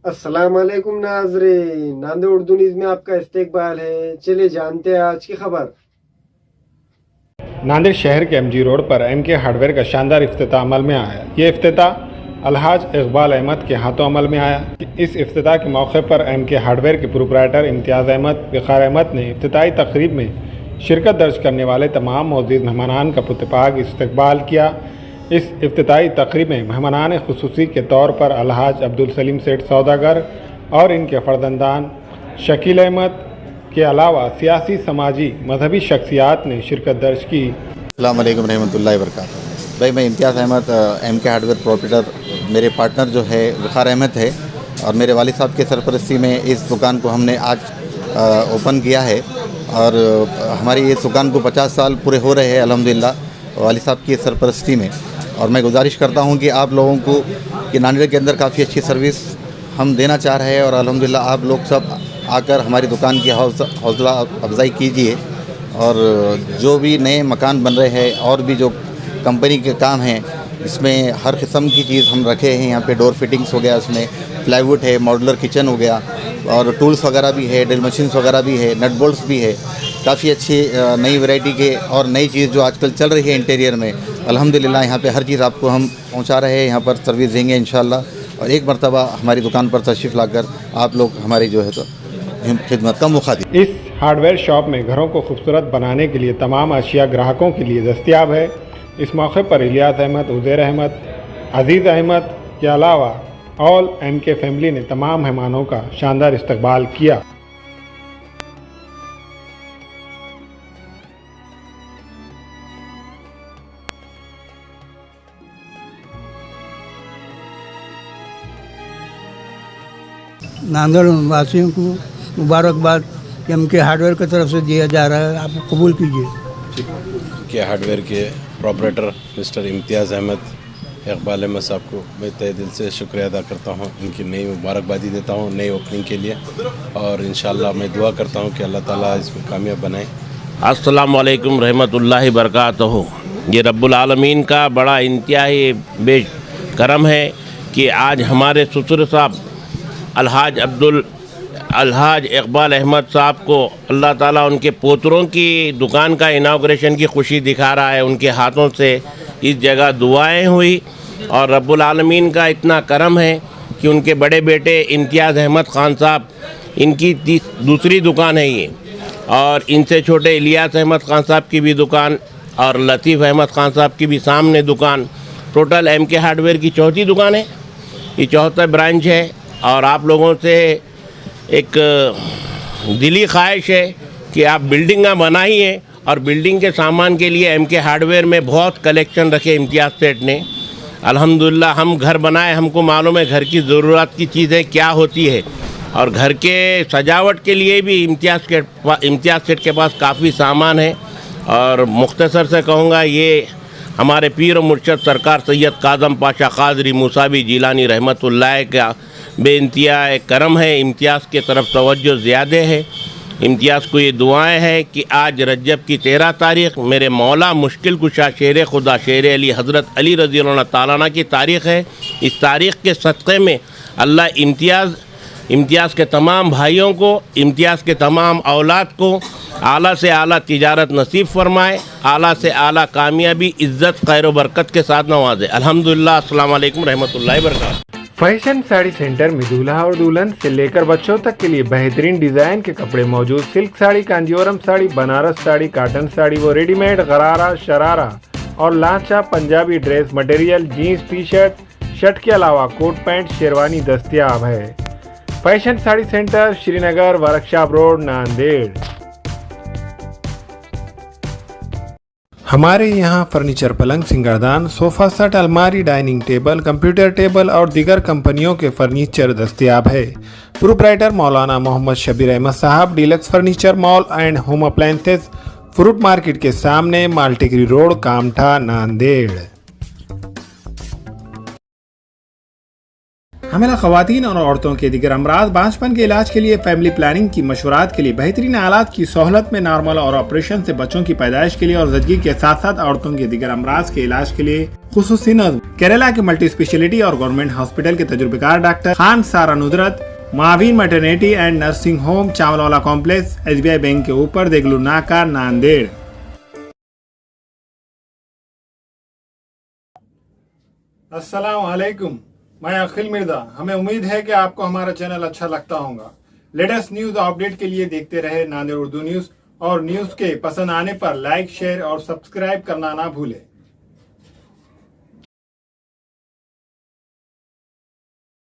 अस्सलाम वालेकुम नाजरीन, नांदे उर्दू न्यूज़ में आपका इस्तकबाल है। चलिए जानते हैं आज की खबर। नांदेड़ शहर के एमजी रोड पर एमके हार्डवेयर का शानदार इफ्तिताह अमल में आया। ये इफ्तिताह अलहाज इकबाल अहमद के हाथों अमल में आया। इस इफ्तिताह के मौके पर एमके हार्डवेयर के प्रोप्राइटर इम्तियाज़ अहमद वक़ार अहमद ने इफ्तिताही तकरीब में शिरकत दर्ज करने वाले तमाम मौजूद मेहमानान का पुरतपाक इस्तकबाल किया। इस इफ्तिताही तकरीब में मेहमानान खुसूसी के तौर पर अलहाज अब्दुल सलीम सेठ सौदागर और इनके फ़र्जंदान शकील अहमद के अलावा सियासी, समाजी, मजहबी शख्सियात ने शिरकत दर्ज की। अस्सलाम वालेकुम रहमतुल्लाहि व बरकातुहू। भाई मैं इम्तियाज़ अहमद एमके हार्डवेयर प्रोप्राइटर, मेरे पार्टनर जो है वक़ार अहमद है और मेरे वालिद साहब के सरपरस्ती में इस दुकान को हमने आज ओपन किया है। और हमारी इस दुकान को 50 साल पूरे हो रहे हैं अल्हम्दुलिल्लाह वालिद साहब की सरपरस्ती में। और मैं गुजारिश करता हूँ कि आप लोगों को कि नांदेड़ के अंदर काफ़ी अच्छी सर्विस हम देना चाह रहे हैं और अल्हम्दुलिल्लाह आप लोग सब आकर हमारी दुकान की हौसला अफजाई कीजिए। और जो भी नए मकान बन रहे हैं और भी जो कंपनी के काम हैं, इसमें हर किस्म की चीज़ हम रखे हैं। यहाँ पे डोर फिटिंग्स हो गया, उसमें प्लाईवुड है, मॉड्यूलर किचन हो गया और टूल्स वगैरह भी है, ड्रिल मशीन्स वगैरह भी है, नट बोल्ट्स भी है। काफ़ी अच्छी नई वैरायटी के और नई चीज़ जो आजकल चल रही है इंटीरियर में, अल्हम्दुलिल्लाह यहाँ पे हर चीज़ आपको हम पहुँचा रहे हैं। यहाँ पर सर्विस देंगे इंशाल्लाह। और एक मरतबा हमारी दुकान पर तशरीफ़ लाकर आप लोग हमारी जो है तो खिदमत का मौका दी। इस हार्डवेयर शॉप में घरों को खूबसूरत बनाने के लिए तमाम अशिया ग्राहकों के लिए दस्तियाब है। इस मौके पर इलियास अहमद, उज़ैर अहमद, अजीज़ अहमद के अलावा ऑल एमके फैमिली ने तमाम मेहमानों का शानदार इस्तकबाल किया। नांदेड़ वासियों को मुबारकबाद एमके हार्डवेयर की तरफ से दिया जा रहा है, आप कबूल कीजिए। के हार्डवेयर के प्रोपरेटर मिस्टर इम्तियाज़ अहमद इकबाल अहमद साहब को मैं तहे दिल से शुक्रिया अदा करता हूँ। इनकी नई मुबारकबादी देता हूँ नई ओपनिंग के लिए और इंशाल्लाह मैं दुआ करता हूँ कि अल्लाह ताला इसमें कामयाब बनाए। अस्सलाम वालेकुम रहमतुल्लाहि बरकातहू। ये रब्बुल आलमीन का बड़ा इंतहाई बेकरम है कि आज हमारे ससुर साहब अलहाज इकबाल अहमद साहब को अल्लाह ताला उनके पोतरों की दुकान का इनाग्रेशन की खुशी दिखा रहा है। उनके हाथों से इस जगह दुआएं हुई और रब्बुल आलमीन का इतना करम है कि उनके बड़े बेटे इम्तियाज़ अहमद ख़ान साहब, इनकी दूसरी दुकान है ये, और इनसे छोटे इलियास अहमद ख़ान साहब की भी दुकान और लतीफ़ अहमद ख़ान साहब की भी सामने दुकान। टोटल एमके हार्डवेयर की चौथी दुकान है, ये चौथा ब्रांच है। और आप लोगों से एक दिली ख्वाहिश है कि आप बिल्डिंगां बनाइए और बिल्डिंग के सामान के लिए एमके हार्डवेयर में बहुत कलेक्शन रखे इम्तियाज़ सेठ ने। अल्हम्दुलिल्लाह हम घर बनाए, हमको मालूम है घर की ज़रूरत की चीज़ें क्या होती है और घर के सजावट के लिए भी इम्तियाज़ सेठ के पास काफ़ी सामान है। और मुख्तसर से कहूँगा, ये हमारे पीर और मुर्शद सरकार सैयद काज़म पाशा क़ादरी मूसावी जिलानी रहमतुल्लाह का बेइंतिहा करम है। इम्तियाज़ के तरफ तवज्जो ज़्यादा है। इम्तियाज़ को ये दुआएं हैं कि आज रजब की 13 तारीख़ मेरे मौला मुश्किल कुशा शेर खुदा शेर अली हज़रत अली रज़ी अल्लाह ताला की तारीख़ है। इस तारीख़ के सदक़े में अल्लाह इम्तियाज़ के तमाम भाइयों को, इम्तियाज़ के तमाम औलाद को आला से आला तिजारत नसीब फरमाए, आला से आला कामयाबी, इज़्ज़त, खैर व बरकत के साथ नवाजे। अल्हम्दुलिल्लाह। अस्सलाम वालेकुम रहमतुल्लाहि व बरकातहू। फैशन साड़ी सेंटर में दूल्हा और दुल्हन से लेकर बच्चों तक के लिए बेहतरीन डिजाइन के कपड़े मौजूद। सिल्क साड़ी, कांजीवरम साड़ी, बनारस साड़ी, काटन साड़ी वो रेडीमेड, गरारा, शरारा और लांचा Punjabi dress material, jeans, T shirt के अलावा कोट पैंट, शेरवानी दस्तियाब है। Fashion sari centre, Srinagar, workshop road, Nanded. हमारे यहाँ फर्नीचर, पलंग, सिंगारदान, सोफ़ा सेट, अलमारी, डाइनिंग टेबल, कंप्यूटर टेबल और दीगर कंपनियों के फर्नीचर दस्तियाब है। प्रोप्राइटर मौलाना मोहम्मद शबीर अहमद साहब, deluxe furniture mall and home appliances, fruit market के सामने, माल्टीगिरी रोड, कामठा, नांदेड़। हमें खवातीन और औरतों के दिगर अमराज बांझपन के इलाज के लिए फैमिली प्लानिंग की मशवरात के लिए बेहतरीन आलात की सहूलत में नॉर्मल और ऑपरेशन से बच्चों की पैदाइश के लिए और जदगी के साथ साथ औरतों के दिगर अमराज के इलाज के लिए खुसूसी नज़्म केरला के मल्टी स्पेशलिटी और गवर्नमेंट हॉस्पिटल के तजुर्बेकार डॉक्टर खान सारा नुदरत मावीन maternity and nursing home Chawalwala complex SBI bank के ऊपर देगलू नाका नांदेड़। अस्सलाम वालेकुम, मैं अखिल मिर्जा। हमें उम्मीद है कि आपको हमारा चैनल अच्छा लगता होगा। लेटेस्ट न्यूज अपडेट के लिए देखते रहे नांदेड़ उर्दू न्यूज और न्यूज के पसंद आने पर लाइक शेयर और सब्सक्राइब करना ना भूलें।